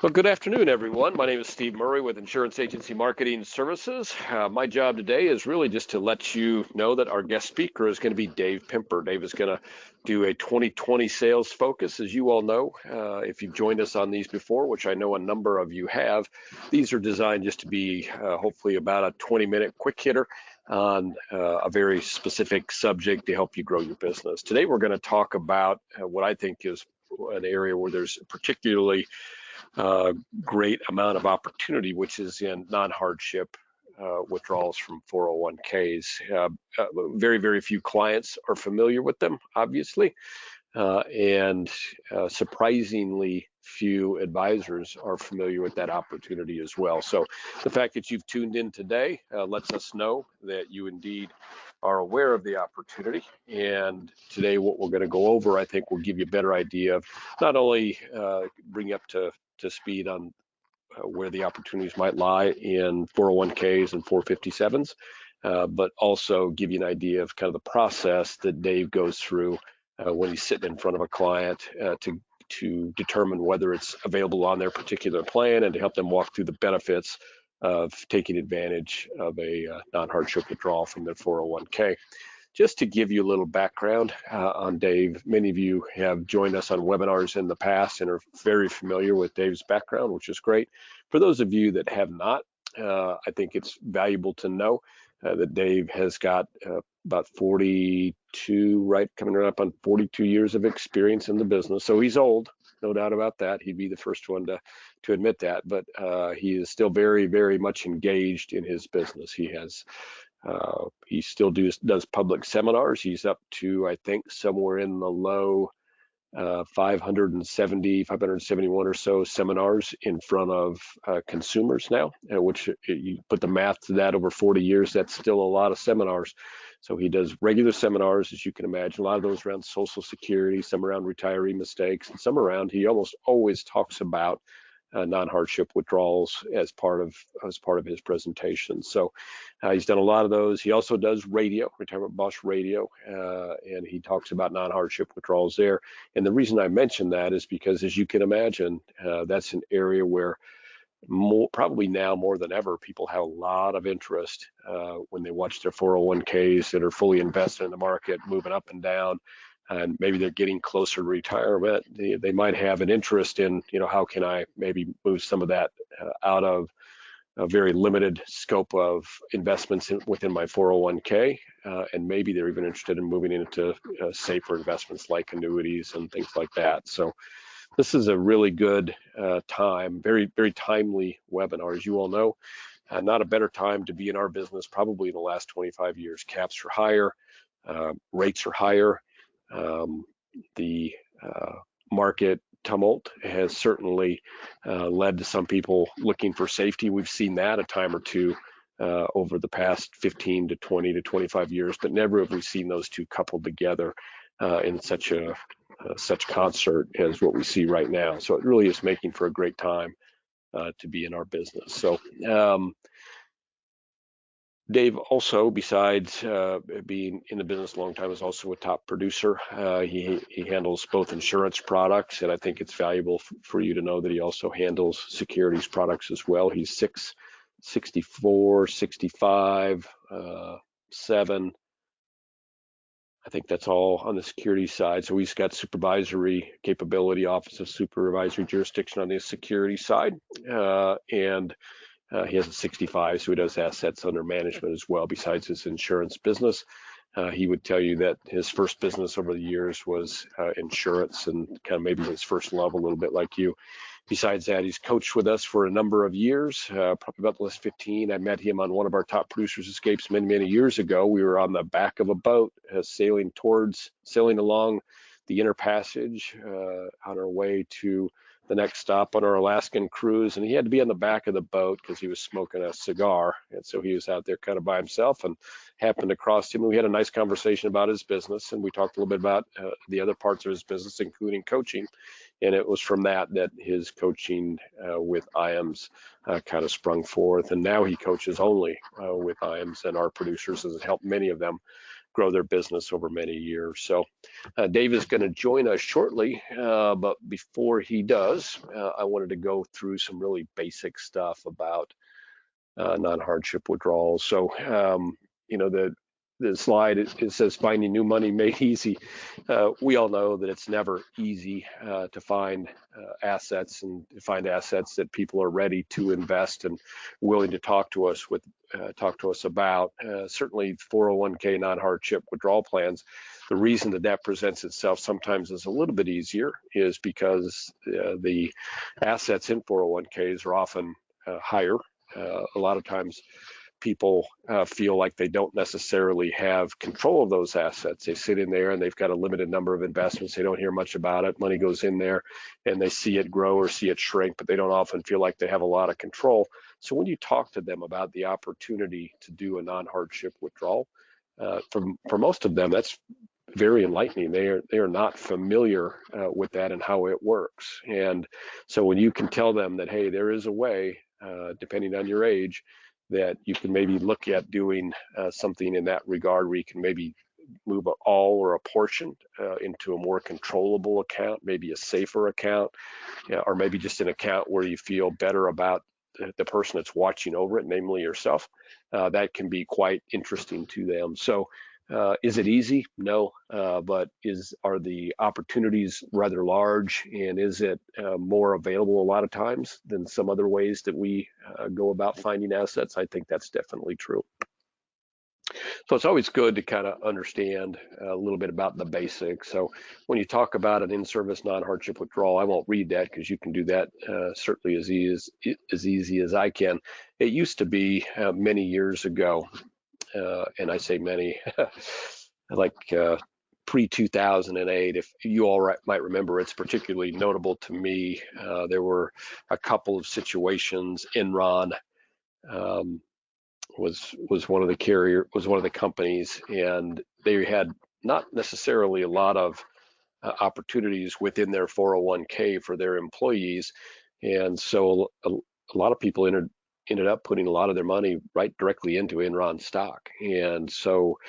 Well, good afternoon, everyone. My name is Steve Murray with Insurance Agency Marketing Services. My job today is really just to let you know that our guest speaker is going to be Dave Pimper. Dave is going to do a 2020 sales focus. As you all know, if you've joined us on these before, which I know a number of you have, these are designed just to be hopefully about a 20-minute quick hitter on a very specific subject to help you grow your business. Today, we're going to talk about what I think is an area where there's particularly great amount of opportunity, which is in non-hardship withdrawals from 401ks. Very, very few clients are familiar with them, obviously, and surprisingly few advisors are familiar with that opportunity as well. So the fact that you've tuned in today lets us know that you indeed are aware of the opportunity. And today what we're going to go over, I think, will give you a better idea of not only bring you up to speed on where the opportunities might lie in 401ks and 457s, but also give you an idea of kind of the process that Dave goes through when he's sitting in front of a client to determine whether it's available on their particular plan and to help them walk through the benefits of taking advantage of a non-hardship withdrawal from their 401k. Just to give you a little background on Dave, many of you have joined us on webinars in the past and are very familiar with Dave's background, which is great. For those of you that have not, I think it's valuable to know that Dave has got about 42, right, coming up on 42 years of experience in the business. So he's old, no doubt about that. He'd be the first one to admit that, but he is still very, very much engaged in his business. He still does public seminars. He's up to, I think, somewhere in the low 571 or so seminars in front of consumers now, which you put the math to that over 40 years, that's still a lot of seminars. So he does regular seminars, as you can imagine, a lot of those around Social Security, some around retiree mistakes, and some around, he almost always talks about non-hardship withdrawals as part of his presentation. So he's done a lot of those. He also does radio, Retirement Boss Radio, and he talks about non-hardship withdrawals there. And the reason I mention that is because, as you can imagine, that's an area where probably now more than ever, people have a lot of interest when they watch their 401ks that are fully invested in the market, moving up and down, and maybe they're getting closer to retirement. They might have an interest in, how can I maybe move some of that out of a very limited scope of investments within my 401k, and maybe they're even interested in moving into safer investments like annuities and things like that. So this is a really good time, very, very timely webinar. As you all know, not a better time to be in our business probably in the last 25 years. Caps are higher, rates are higher. The market tumult has certainly led to some people looking for safety. We've seen that a time or two over the past 15 to 20 to 25 years, but never have we seen those two coupled together in such concert as what we see right now. So it really is making for a great time to be in our business. So Dave also, besides being in the business a long time, is also a top producer. He handles both insurance products, and I think it's valuable for you to know that he also handles securities products as well. He's 6'64", 65, 7. I think that's all on the security side. So he's got supervisory capability, Office of Supervisory Jurisdiction on the security side, and he has a 65, so he does assets under management as well, besides his insurance business. He would tell you that his first business over the years was insurance, and kind of maybe his first love, a little bit like you. Besides that, he's coached with us for a number of years, probably about the last 15. I met him on one of our top producers escapes many, many years ago. We were on the back of a boat sailing along the Inner Passage on our way to the next stop on our Alaskan cruise, and he had to be on the back of the boat because he was smoking a cigar, and so he was out there kind of by himself, and happened across him, and we had a nice conversation about his business, and we talked a little bit about the other parts of his business, including coaching, and it was from that his coaching with IAMS kind of sprung forth, and now he coaches only with IAMS and our producers, and has helped many of them grow their business over many years. So Dave is going to join us shortly, but before he does, I wanted to go through some really basic stuff about non-hardship withdrawals. So, the slide, it says finding new money made easy. We all know that it's never easy to find assets and to find assets that people are ready to invest and willing to talk to us about. Certainly 401k non-hardship withdrawal plans. The reason that presents itself sometimes as a little bit easier is because the assets in 401ks are often higher. A lot of times people feel like they don't necessarily have control of those assets. They sit in there and they've got a limited number of investments. They don't hear much about it. Money goes in there and they see it grow or see it shrink, but they don't often feel like they have a lot of control. So when you talk to them about the opportunity to do a non-hardship withdrawal, for most of them, that's very enlightening. They are not familiar with that and how it works. And so when you can tell them that, hey, there is a way, depending on your age, that you can maybe look at doing something in that regard where you can maybe move all or a portion into a more controllable account, maybe a safer account, or maybe just an account where you feel better about the person that's watching over it, namely yourself, that can be quite interesting to them. So is it easy? No, but are the opportunities rather large, and is it more available a lot of times than some other ways that we go about finding assets? I think that's definitely true. So it's always good to kind of understand a little bit about the basics. So when you talk about an in-service non-hardship withdrawal, I won't read that because you can do that certainly as easy as I can. It used to be many years ago, and I say many, like pre-2008, if you all might remember, it's particularly notable to me. There were a couple of situations. Enron was one of the companies, and they had not necessarily a lot of opportunities within their 401k for their employees, and so a lot of people ended up putting a lot of their money right directly into Enron stock. And so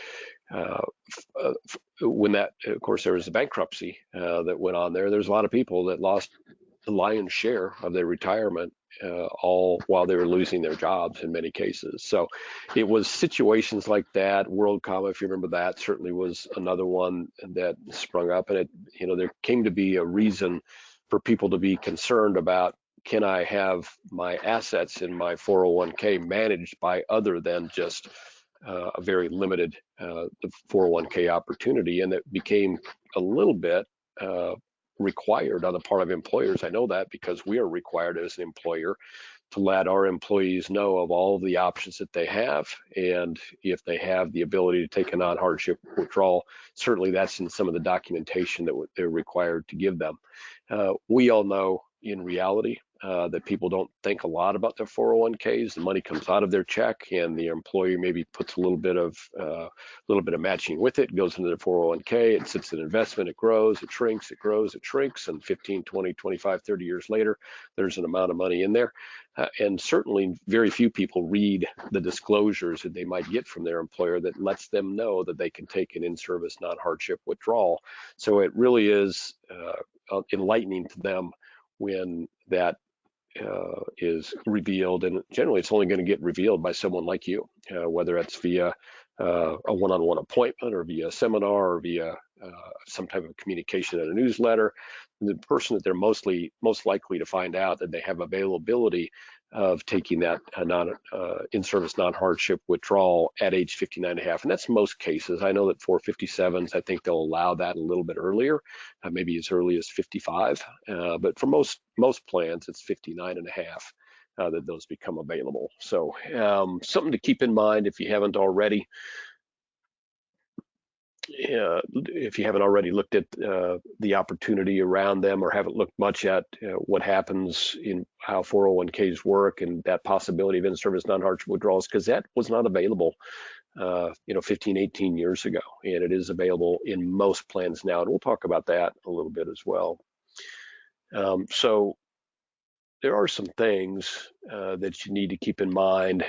when that, of course, there was a bankruptcy that went on there, there's a lot of people that lost the lion's share of their retirement all while they were losing their jobs in many cases. So it was situations like that. WorldCom, if you remember that, certainly was another one that sprung up, and there came to be a reason for people to be concerned about, can I have my assets in my 401k managed by other than just a very limited 401k opportunity? And it became a little bit required on the part of employers. I know that because we are required as an employer to let our employees know of all of the options that they have, and if they have the ability to take a non-hardship withdrawal, certainly that's in some of the documentation that they're required to give them. We all know in reality that people don't think a lot about their 401ks. The money comes out of their check, and the employer maybe puts a little bit of matching with it, goes into their 401k, it sits in investment, it grows, it shrinks, it grows, it shrinks, and 15, 20, 25, 30 years later, there's an amount of money in there. And certainly very few people read the disclosures that they might get from their employer that lets them know that they can take an in-service non-hardship withdrawal. So it really is enlightening to them when that is revealed, and generally it's only going to get revealed by someone like you, whether it's via a one-on-one appointment or via a seminar or via some type of communication in a newsletter. The person that they're most likely to find out that they have availability of taking that in-service non-hardship withdrawal at age 59 and a half. And that's most cases. I know that for 57s, I think they'll allow that a little bit earlier, maybe as early as 55. But for most plans, it's 59 and a half that those become available. So something to keep in mind if you haven't already. If you haven't already looked at the opportunity around them, or haven't looked much at what happens in how 401ks work and that possibility of in-service non-hardship withdrawals, because that was not available 15, 18 years ago, and it is available in most plans now, and we'll talk about that a little bit as well. So there are some things that you need to keep in mind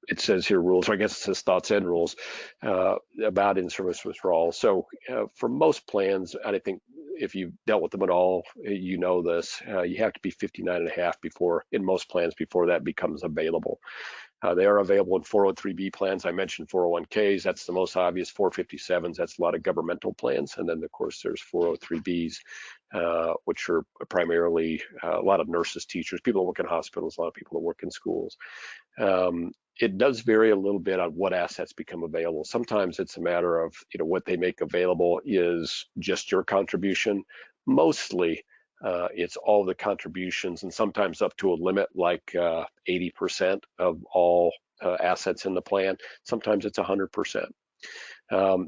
it says here rules, or I guess it says thoughts and rules about in-service withdrawal. So for most plans, I think if you've dealt with them at all, you know this, you have to be 59 and a half before, in most plans, before that becomes available. They are available in 403B plans. I mentioned 401ks. That's the most obvious. 457s, that's a lot of governmental plans. And then, of course, there's 403Bs, which are primarily a lot of nurses, teachers, people that work in hospitals, a lot of people that work in schools. It does vary a little bit on what assets become available. Sometimes it's a matter of, what they make available is just your contribution. Mostly, it's all the contributions, and sometimes up to a limit like 80% of all assets in the plan. Sometimes it's 100%.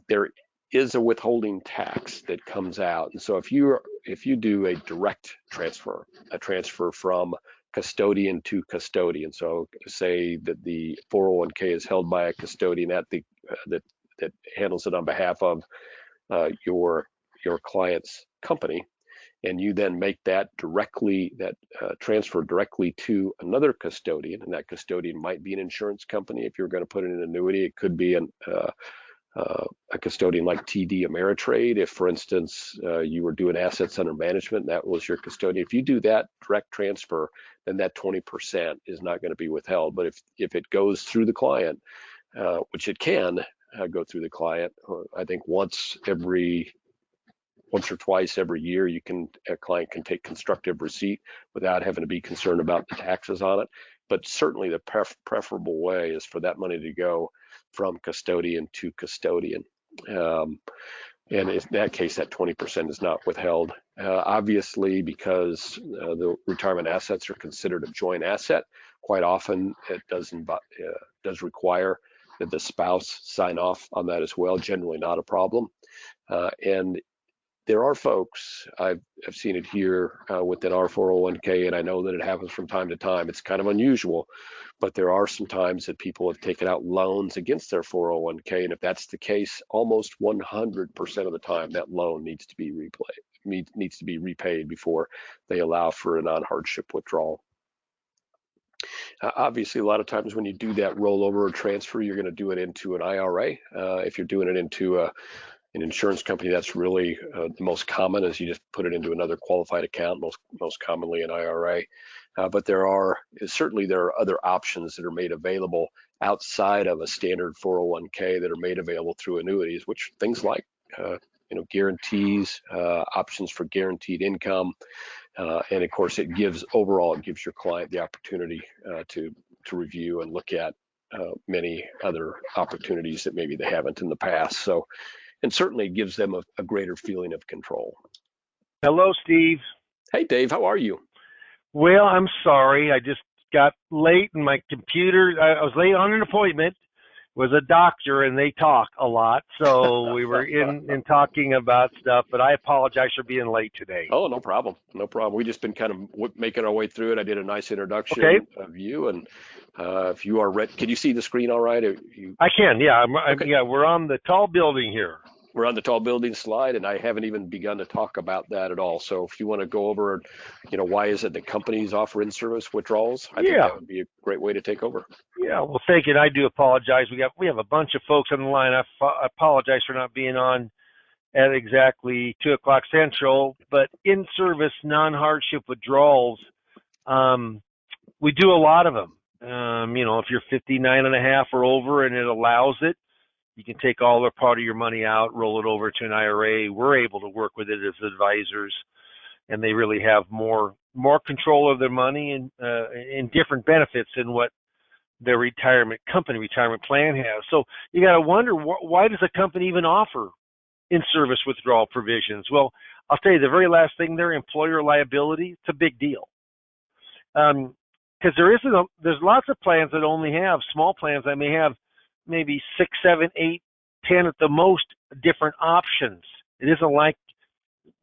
There is a withholding tax that comes out, and so if you do a direct transfer, a transfer from custodian to custodian, so say that the 401k is held by a custodian that handles it on behalf of your client's company, and you then make that transfer directly to another custodian, and that custodian might be an insurance company. If you're going to put in an annuity, it could be a custodian like TD Ameritrade. If, for instance, you were doing assets under management, that was your custodian. If you do that direct transfer, then that 20% is not going to be withheld. But if it goes through the client, which it can go through the client, I think once or twice every year, a client can take constructive receipt without having to be concerned about the taxes on it. But certainly the preferable way is for that money to go from custodian to custodian. And in that case, that 20% is not withheld. Obviously, because the retirement assets are considered a joint asset, quite often it does require that the spouse sign off on that as well. Generally not a problem. And there are folks, I've seen it here within our 401k, and I know that it happens from time to time. It's kind of unusual, but there are some times that people have taken out loans against their 401k, and if that's the case, almost 100% of the time that loan needs to be repaid before they allow for a non-hardship withdrawal. Obviously, a lot of times when you do that rollover or transfer, you're going to do it into an IRA. If you're doing it into an insurance company, that's really the most common, is you just put it into another qualified account, most commonly an IRA. But there are other options that are made available outside of a standard 401k that are made available through annuities, which things like guarantees, options for guaranteed income, and of course it gives your client the opportunity to review and look at many other opportunities that maybe they haven't in the past. So, and certainly gives them a greater feeling of control. Hello, Steve. Hey, Dave, how are you? Well, I'm sorry. I just got late in my computer. I was late on an appointment. It was a doctor, and they talk a lot. So we were in talking about stuff, but I apologize for being late today. Oh, no problem. No problem. We've just been kind of making our way through it. I did a nice introduction of you, and if you are ready, can you see the screen all right? I can, yeah. Okay. Yeah, we're on the tall building here. We're on the tall building slide, and I haven't even begun to talk about that at all. So if you want to go over, why is it that companies offer in-service withdrawals? I think that would be a great way to take over. Yeah, well, thank you. And I do apologize. We have a bunch of folks on the line. I apologize for not being on at exactly 2:00 Central. But in-service non-hardship withdrawals, we do a lot of them. If you're 59 and a half or over and it allows it, you can take all or part of your money out, roll it over to an IRA. We're able to work with it as advisors, and they really have more control of their money and different benefits than what their retirement plan has. So you got to wonder, why does a company even offer in-service withdrawal provisions? Well, I'll tell you, the very last thing there, employer liability, it's a big deal. Because there's lots of plans that only have, small plans that may have maybe 6, 7, 8, 10 at the most different options. It isn't like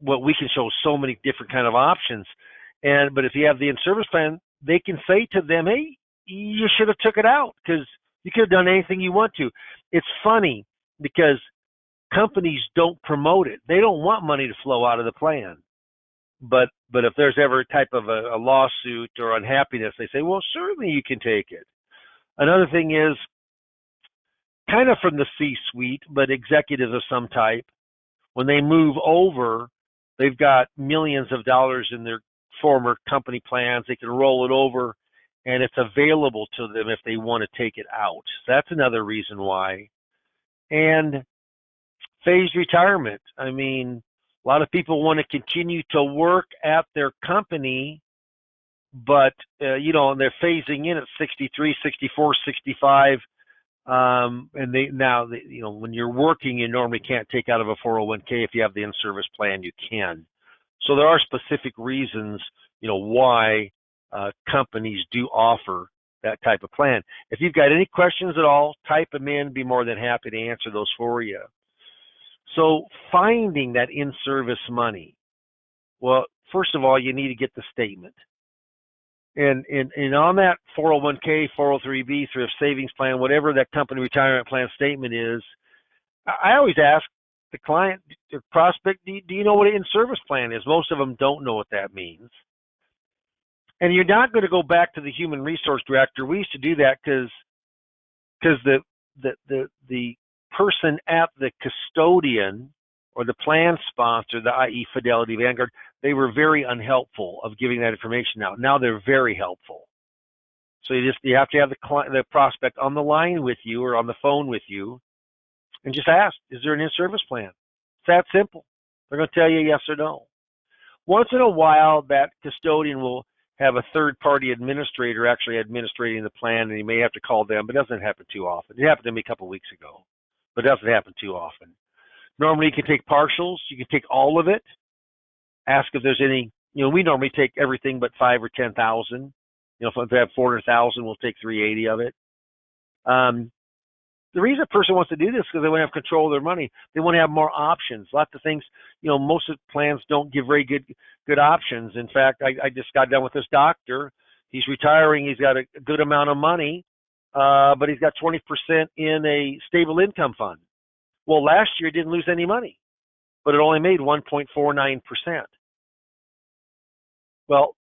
what we can show so many different kind of options. But if you have the in-service plan, they can say to them, hey, you should have took it out because you could have done anything you want to. It's funny because companies don't promote it. They don't want money to flow out of the plan. But if there's ever a type of a lawsuit or unhappiness, they say, well, certainly you can take it. Another thing is kind of from the C-suite, but executives of some type. When they move over, they've got millions of dollars in their former company plans. They can roll it over, and it's available to them if they want to take it out. So that's another reason why. And phased retirement. I mean, a lot of people want to continue to work at their company, but and they're phasing in at 63, 64, 65. And when you're working, you normally can't take out of a 401k. If you have the in-service plan, you can. So there are specific reasons, why companies do offer that type of plan. If you've got any questions at all, type them in. Be more than happy to answer those for you. So finding that in-service money. Well, first of all, you need to get the statement. And on that 401k, 403b, thrift savings plan, whatever that company retirement plan statement is, I always ask the client, the prospect, do you know what an in-service plan is? Most of them don't know what that means. And you're not going to go back to the human resource director. We used to do that because the person at the custodian or the plan sponsor, the i.e. Fidelity, Vanguard, they were very unhelpful of giving that information out. Now they're very helpful. So you have to have the prospect on the line with you or on the phone with you, and just ask, is there an in-service plan? It's that simple. They're going to tell you yes or no. Once in a while, that custodian will have a third-party administrator actually administrating the plan, and you may have to call them, but it doesn't happen too often. It happened to me a couple of weeks ago, but it doesn't happen too often. Normally, you can take partials. You can take all of it. Ask if there's any. We normally take everything but 5 or 10,000. If they have 400,000, we'll take 380 of it. The reason a person wants to do this is because they want to have control of their money. They want to have more options. Lots of things. Most of the plans don't give very good options. In fact, I just got done with this doctor. He's retiring. He's got a good amount of money, but he's got 20% in a stable income fund. Well, last year he didn't lose any money, but it only made 1.49%. Well,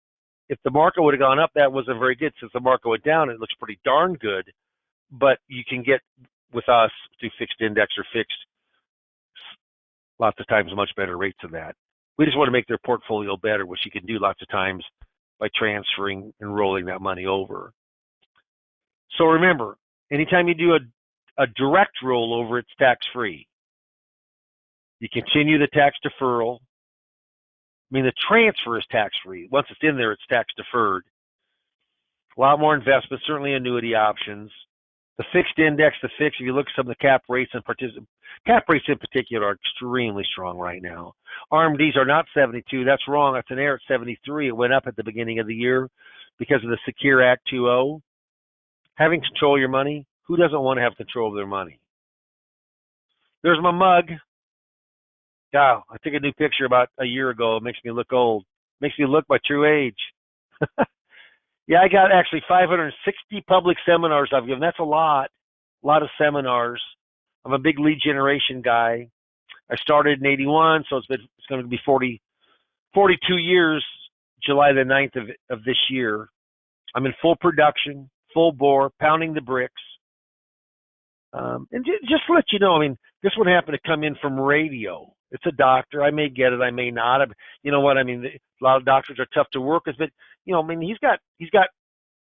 if the market would have gone up, that wasn't very good. Since the market went down, it looks pretty darn good. But you can get with us through fixed index or fixed, lots of times much better rates than that. We just want to make their portfolio better, which you can do lots of times by transferring and rolling that money over. So remember, anytime you do a direct rollover, it's tax-free. You continue the tax deferral. The transfer is tax-free. Once it's in there, it's tax-deferred. A lot more investments, certainly annuity options. The fixed index, if you look at some of the cap rates cap rates in particular are extremely strong right now. RMDs are not 72. That's wrong. That's an error at 73. It went up at the beginning of the year because of the Secure Act 2.0. Having control of your money, who doesn't want to have control of their money? There's my mug. Yeah, I took a new picture about a year ago. It makes me look old. Makes me look my true age. Yeah, I got actually 560 public seminars I've given. That's a lot of seminars. I'm a big lead generation guy. I started in 81, so it's going to be 42 years, July the 9th of this year. I'm in full production, full bore, pounding the bricks. And just to let you know, this would happen to come in from radio. It's a doctor. I may get it. I may not. You know what? A lot of doctors are tough to work with, but he's got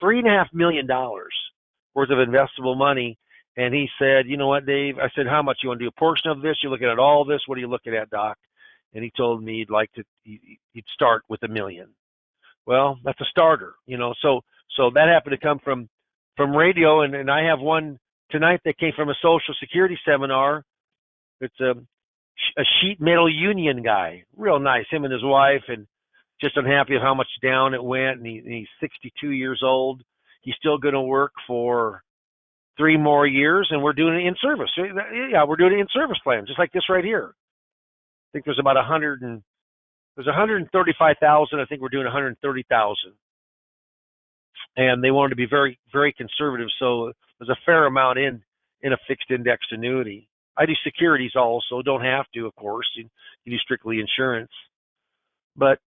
$3.5 million worth of investable money, and he said, you know what, Dave? I said, how much? You want to do a portion of this? You're looking at all this? What are you looking at, Doc? And he told me he'd start with $1 million. Well, that's a starter, So that happened to come from radio, and I have one tonight that came from a Social Security seminar. It's a sheet metal union guy, real nice, him and his wife, and just unhappy with how much down it went, and he's 62 years old. He's still going to work for 3 more years, and we're doing it in service. Yeah, we're doing it in service plan, just like this right here. I think there's about 135,000. I think we're doing 130,000. And they wanted to be very, very conservative, so there's a fair amount in a fixed indexed annuity. I do securities also, don't have to, of course. You do strictly insurance. But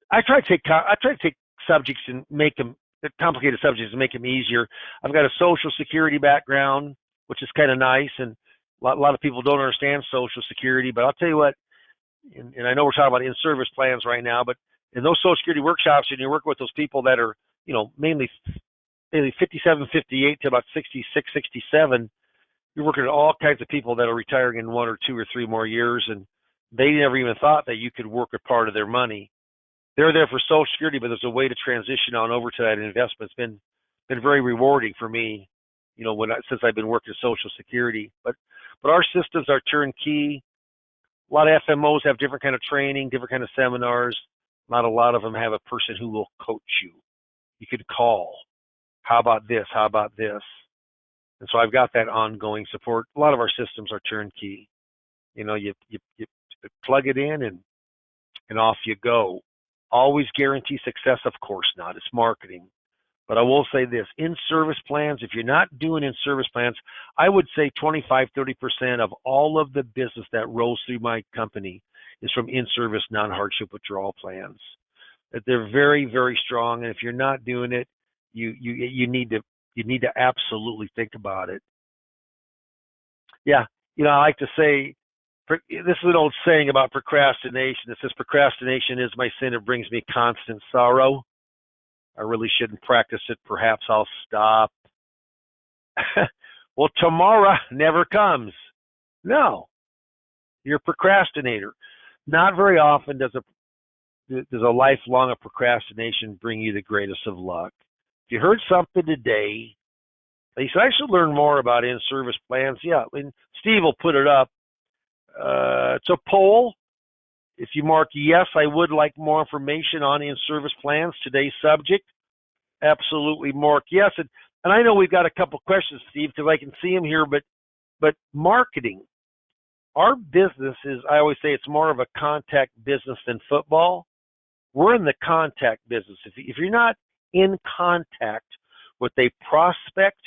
I try to take subjects and make them complicated subjects to make them easier. I've got a Social Security background, which is kind of nice, and a lot of people don't understand Social Security. But I'll tell you what, and I know we're talking about in-service plans right now, but in those Social Security workshops, and you're working with those people that are, mainly 57, 58 to about 66, 67, you're working with all kinds of people that are retiring in 1 or 2 or 3 more years, and they never even thought that you could work a part of their money. They're there for Social Security, but there's a way to transition on over to that investment. It's been very rewarding for me, since I've been working Social Security. But our systems are turnkey. A lot of FMOs have different kind of training, different kind of seminars. Not a lot of them have a person who will coach you. You could call. How about this? How about this? And so I've got that ongoing support. A lot of our systems are turnkey. You plug it in and off you go. Always guarantee success? Of course not. It's marketing. But I will say this, in-service plans, if you're not doing in-service plans, I would say 25, 30% of all of the business that rolls through my company is from in-service non-hardship withdrawal plans. That they're very, very strong. And if you're not doing it, you need to absolutely think about it. Yeah, I like to say, this is an old saying about procrastination. It says, procrastination is my sin. It brings me constant sorrow. I really shouldn't practice it. Perhaps I'll stop. Well, tomorrow never comes. No, you're a procrastinator. Not very often does a lifelong of procrastination bring you the greatest of luck. If you heard something today, you said, I should learn more about in-service plans. Yeah, and Steve will put it up. It's a poll. If you mark yes, I would like more information on in-service plans, today's subject, absolutely mark yes. And I know we've got a couple questions, Steve, because I can see them here, but marketing, our business is, I always say it's more of a contact business than football. We're in the contact business. If you're not in contact with a prospect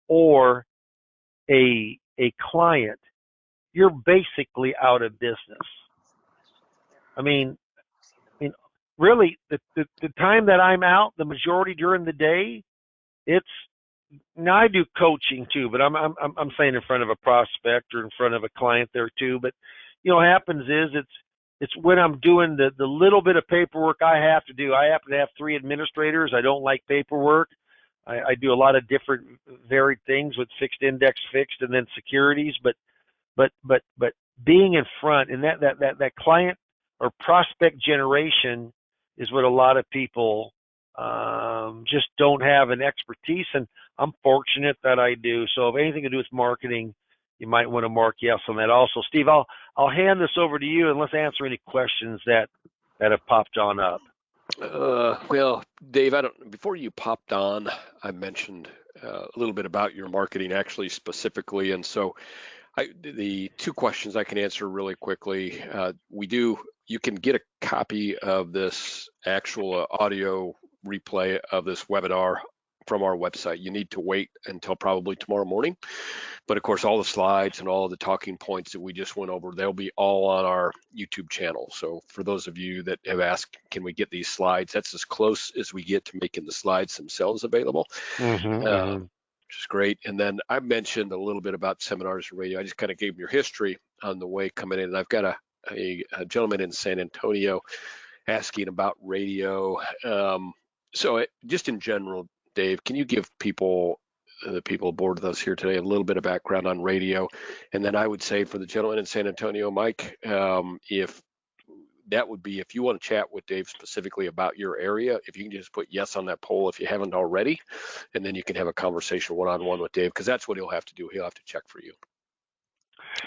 or a client, you're basically out of business. I mean, really, the time that I'm out, the majority during the day, now I do coaching too, but I'm saying in front of a prospect or in front of a client there too. But what happens is it's when I'm doing the little bit of paperwork I have to do. I happen to have 3 administrators. I don't like paperwork. I do a lot of different varied things with fixed index, fixed, and then securities. But being in front and that client or prospect generation is what a lot of people just don't have an expertise, and I'm fortunate that I do. So if anything to do with marketing, you might want to mark yes on that also. Steve, I'll hand this over to you, and let's answer any questions that have popped on up. Well, Dave, before you popped on, I mentioned a little bit about your marketing actually specifically, and so the 2 questions I can answer really quickly. You can get a copy of this actual audio replay of this webinar from our website. You need to wait until probably tomorrow morning. But of course, all the slides and all the talking points that we just went over, they'll be all on our YouTube channel. So for those of you that have asked, can we get these slides? That's as close as we get to making the slides themselves available. Which is great. And then I mentioned a little bit about seminars and radio. I just kind of gave your history on the way coming in. And I've got a gentleman in San Antonio asking about radio. So just in general, Dave, can you give the people aboard with us here today a little bit of background on radio? And then I would say for the gentleman in San Antonio, Mike, if you want to chat with Dave specifically about your area, if you can just put yes on that poll if you haven't already, and then you can have a conversation one-on-one with Dave, because that's what he'll have to do. He'll have to check for you.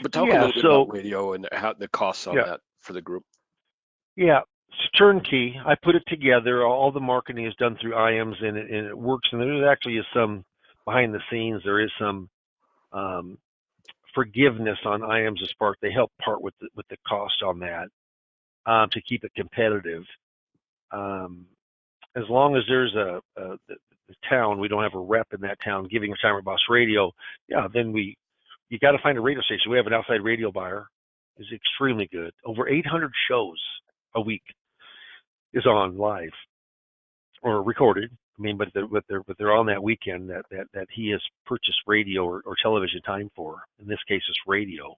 But talk a little bit about radio and how the costs on that for the group. Yeah, it's turnkey. I put it together. All the marketing is done through IAMS, and it works. And there actually is some behind the scenes. There is some forgiveness on IAMS' part. They help part with the cost on that. To keep it competitive. As long as there's a town, we don't have a rep in that town giving Retirement Boss Radio, then you got to find a radio station. We have an outside radio buyer. It's extremely good. Over 800 shows a week is on live. or recorded. I mean, but they're on that weekend that he has purchased radio or television time for. In this case, it's radio,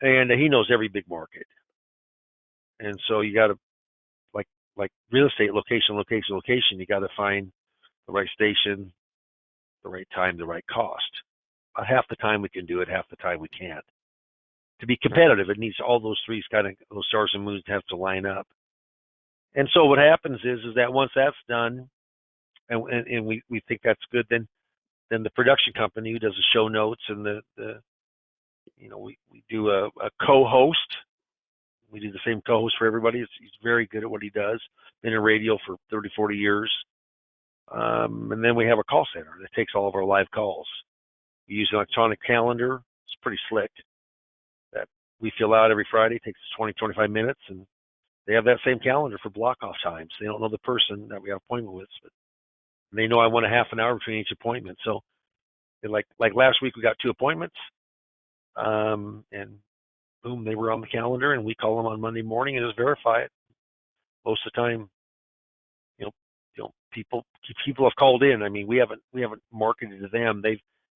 and he knows every big market. And so you got to like real estate, location. You got to find the right station, the right time, the right cost. Half the time we can do it, half the time we can't. To be competitive, it needs all those those stars and moons have to line up. And so what happens is that once that's done, and we think that's good, then the production company who does the show notes and we do a co-host. We do the same co-host for everybody. He's very good at what he does. Been in radio for 30, 40 years. And then we have a call center that takes all of our live calls. We use an electronic calendar. It's pretty slick. That we fill out every Friday. It takes us 20, 25 minutes. And they have that same calendar for block-off times. They don't know the person that we have appointment with, but they know I want a half an hour between each appointment. So like last week, we got 2 appointments. And boom, they were on the calendar, and we call them on Monday morning and just verify it. Most of the time, people have called in. I mean, we haven't marketed to them.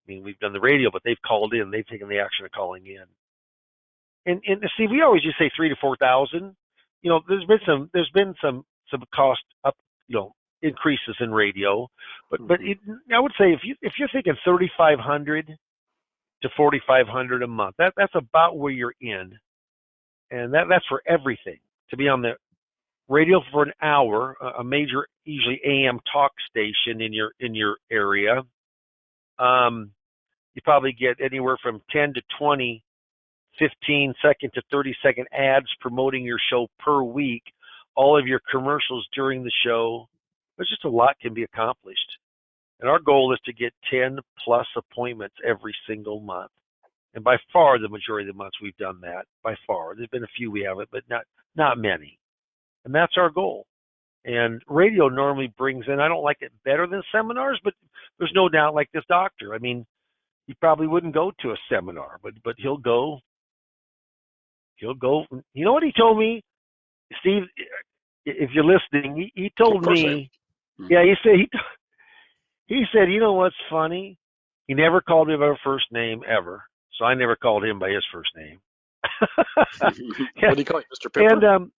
We've done the radio, but they've called in. They've taken the action of calling in. And see, we always just say 3,000 to 4,000. There's been some cost up, increases in radio, but I would say if you're thinking 3,500 to 4,500 a month, that's about where you're in, and that's for everything. To be on the radio for an hour, a major, usually AM talk station in your area, you probably get anywhere from 10 to 20, 15-second to 30-second ads promoting your show per week. All of your commercials during the show. There's just a lot can be accomplished. And our goal is to get 10 plus appointments every single month. And by far, the majority of the months we've done that. By far. There's been a few we haven't, but not many. And that's our goal. And radio normally brings in, I don't like it better than seminars, but there's no doubt, like this doctor. I mean, he probably wouldn't go to a seminar, but he'll go. You know what he told me? Steve, if you're listening, he told me, yeah, he said, you know what's funny? He never called me by our first name ever, so I never called him by his first name. What do you call you, Mr. Pimper?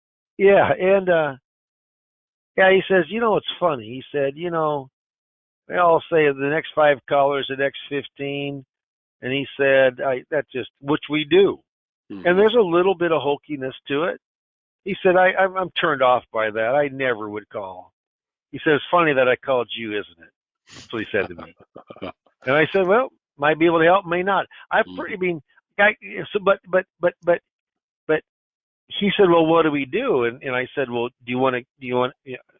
And he says, you know what's funny? He said, they all say the next 5 callers, the next 15, and he said, that's just which we do. Mm-hmm. And there's a little bit of hokiness to it. He said, I'm turned off by that. I never would call. He said, it's funny that I called you, isn't it? That's what he said to me. And I said, well, might be able to help, may not. But he said, well, what do we do? And I said, well, do you want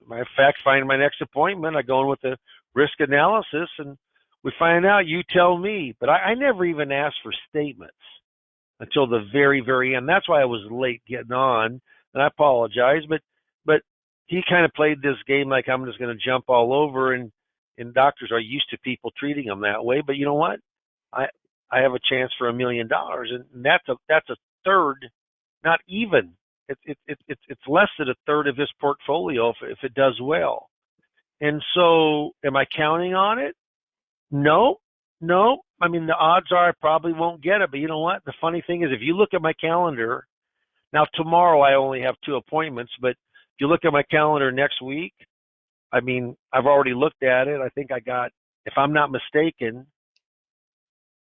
my fact find my next appointment? I go in with the risk analysis and we find out, you tell me. But I never even asked for statements until the very, very end. That's why I was late getting on. And I apologize, but he kind of played this game like I'm just going to jump all over, and doctors are used to people treating them that way. But you know what? I have a chance for $1 million, and that's a third, not even. It's less than a third of his portfolio if it does well. And so, am I counting on it? No. I mean, the odds are I probably won't get it. But you know what? The funny thing is, if you look at my calendar. Now, tomorrow I only have 2 appointments, but if you look at my calendar next week, I mean, I've already looked at it. I think I got, if I'm not mistaken,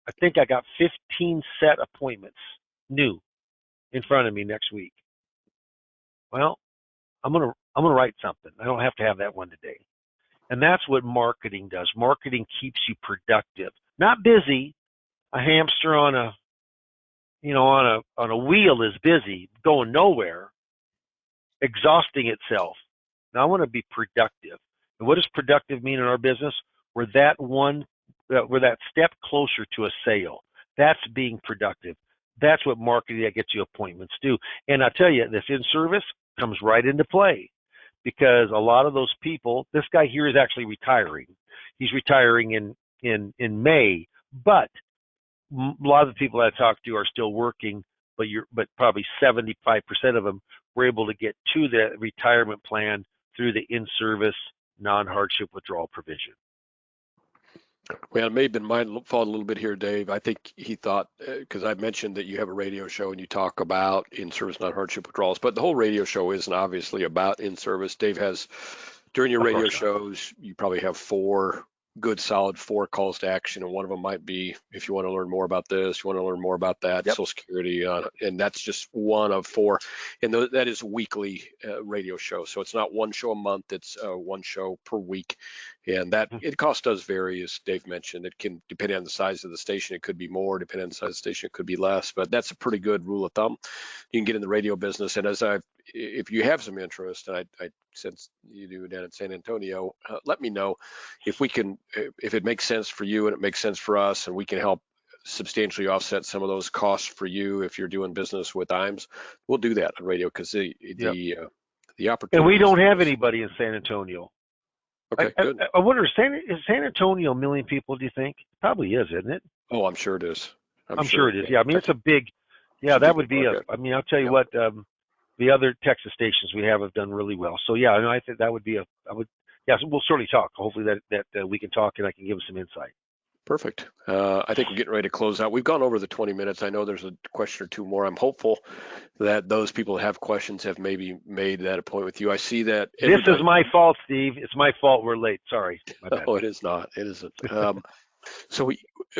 I think I got 15 set appointments new in front of me next week. Well, I'm gonna write something. I don't have to have that one today. And that's what marketing does. Marketing keeps you productive, not busy. A hamster on a wheel is busy, going nowhere, exhausting itself. Now I want to be productive. And what does productive mean in our business? We're that step closer to a sale. That's being productive. That's what marketing that gets you appointments do. And I tell you, this in-service comes right into play, because a lot of those people, this guy here is actually retiring. He's retiring in May, but a lot of the people I talk to are still working, but probably 75% of them were able to get to the retirement plan through the in-service non-hardship withdrawal provision. Well, it may have been my fault a little bit here, Dave. I think he thought, because I mentioned that you have a radio show and you talk about in-service non-hardship withdrawals, but the whole radio show isn't obviously about in-service. Dave has, during your radio shows, you probably have good solid four calls to action, and one of them might be if you want to learn more about this, you want to learn more about that, Social Security, and that's just one of four, and that is a weekly radio show, so it's not one show a month, it's one show per week, and that it cost does vary, as Dave mentioned. It can, depending on the size of the station, it could be more, depending on the size of the station, it could be less, but that's a pretty good rule of thumb. You can get in the radio business, and if you have some interest, and I since you do down in San Antonio, let me know if it makes sense for you and it makes sense for us, and we can help substantially offset some of those costs for you if you're doing business with IMES. We'll do that on radio, because the opportunity. And we don't have anybody in San Antonio. Okay, good. I wonder, is San Antonio a million people, do you think? Probably is, isn't it? Oh, I'm sure it is. I'm sure it is. Yeah, I mean, it's a big. Yeah, that would be I mean, I'll tell you what. The other Texas stations we have done really well. So yeah, I think that would be so we'll certainly talk. Hopefully that we can talk and I can give us some insight. Perfect. I think we're getting ready to close out. We've gone over the 20 minutes. I know there's a question or two more. I'm hopeful that those people that have questions have maybe made that a point with you. I see that. This is my fault, Steve. It's my fault we're late. Sorry. Oh, it is not. It isn't. So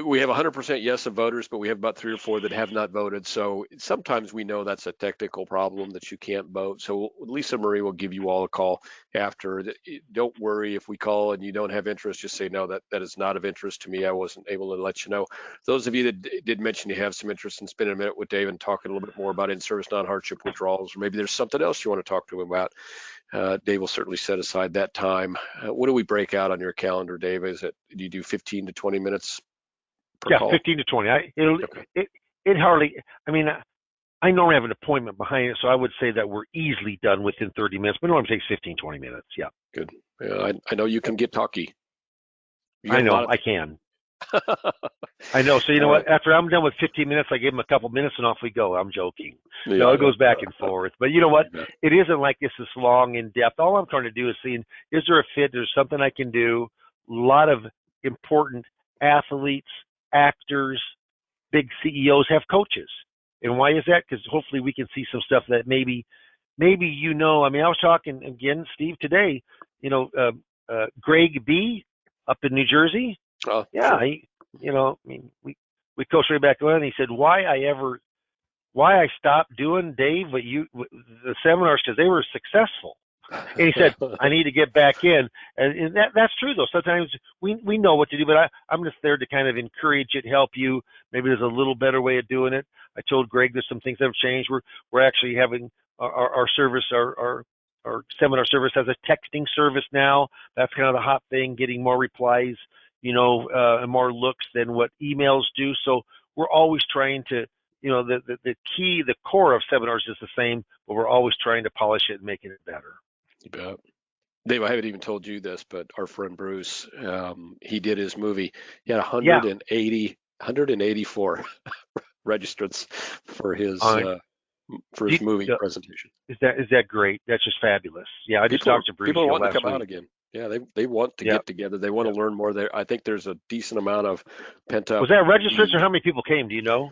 we have 100% yes of voters, but we have about 3 or 4 that have not voted. So sometimes we know that's a technical problem that you can't vote. So Lisa Marie will give you all a call after. Don't worry if we call and you don't have interest. Just say, no, that is not of interest to me. I wasn't able to let you know. Those of you that did mention you have some interest in spending a minute with Dave and talking a little bit more about in-service non-hardship withdrawals, or maybe there's something else you want to talk to him about, Dave will certainly set aside that time. What do we break out on your calendar, Dave? Do you do 15 to 20 minutes per call? 15 to 20. It hardly, I mean, I normally have an appointment behind it, so I would say that we're easily done within 30 minutes, but it normally takes 15, 20 minutes. Yeah. Good. I know you can get talky. I know, I can. I know. So you know what? After I'm done with 15 minutes, I give them a couple minutes and off we go. I'm joking. No, it goes back and forth. But you know what? It isn't like this is long, in depth. All I'm trying to do is see, is there a fit? There's something I can do. A lot of important athletes, actors, big CEOs have coaches. And why is that? Because hopefully we can see some stuff that maybe you know. I mean, I was talking again, Steve, today. You know, Greg B. up in New Jersey. Oh, yeah, sure. We coached right back then, and he said why I stopped doing, Dave, the seminars, because they were successful. And he said, I need to get back in. And that's true, though. Sometimes we know what to do, but I'm just there to kind of encourage it, help you. Maybe there's a little better way of doing it. I told Greg there's some things that have changed. We're actually having our service, our seminar service has a texting service now. That's kind of the hot thing, getting more replies, and more looks than what emails do. So we're always trying to, the key, the core of seminars is the same, but we're always trying to polish it and making it better. You bet. Dave, I haven't even told you this, but our friend Bruce, he did his movie. He had 184 registrants for his movie presentation. Is that great? That's just fabulous. Yeah, I just talked to Bruce. People want to come out again. Yeah, they want to get together. They want to learn more. I think there's a decent amount of pent up. Was that registrants or how many people came? Do you know?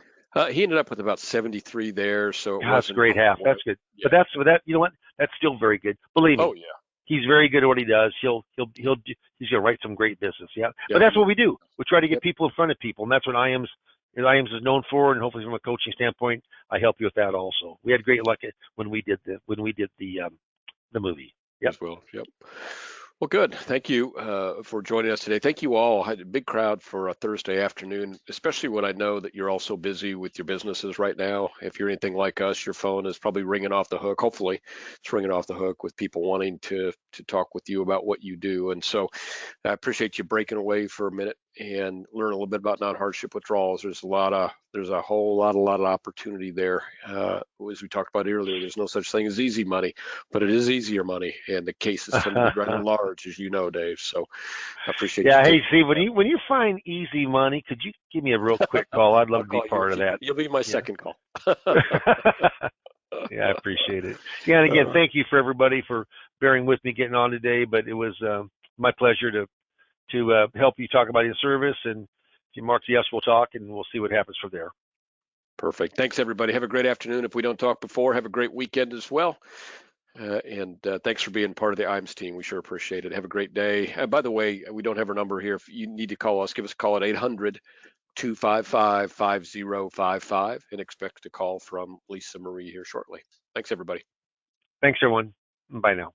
He ended up with about 73 there, so that's great half. That's good. Yeah. But you know what? That's still very good. Believe me. Oh yeah. He's very good at what he does. He's gonna write some great business. Yeah. But that's what we do. We try to get people in front of people, and that's what IAMS is known for. And hopefully, from a coaching standpoint, I help you with that also. We had great luck when we did the movie. Yep. As well. Yep. Well, good. Thank you for joining us today. Thank you all. I had a big crowd for a Thursday afternoon, especially when I know that you're all so busy with your businesses right now. If you're anything like us, your phone is probably ringing off the hook. Hopefully, it's ringing off the hook with people wanting to talk with you about what you do. And so I appreciate you breaking away for a minute and learn a little bit about non-hardship withdrawals. There's a whole lot of opportunity there. As we talked about earlier, there's no such thing as easy money, but it is easier money, and the cases tend to be rather large, as you know, Dave. So I appreciate you. Yeah, hey, Steve, when you find easy money, could you give me a real quick call? I'd love to be part of that. You'll be my second call. Yeah, I appreciate it. Yeah, and again, thank you for everybody for bearing with me getting on today. But it was my pleasure to help you talk about in-service. And if you mark yes, we'll talk, and we'll see what happens from there. Perfect. Thanks, everybody. Have a great afternoon. If we don't talk before, have a great weekend as well. And thanks for being part of the IAMS team. We sure appreciate it. Have a great day. By the way, we don't have our number here. If you need to call us, give us a call at 800-255-5055 and expect a call from Lisa Marie here shortly. Thanks, everybody. Thanks, everyone. Bye now.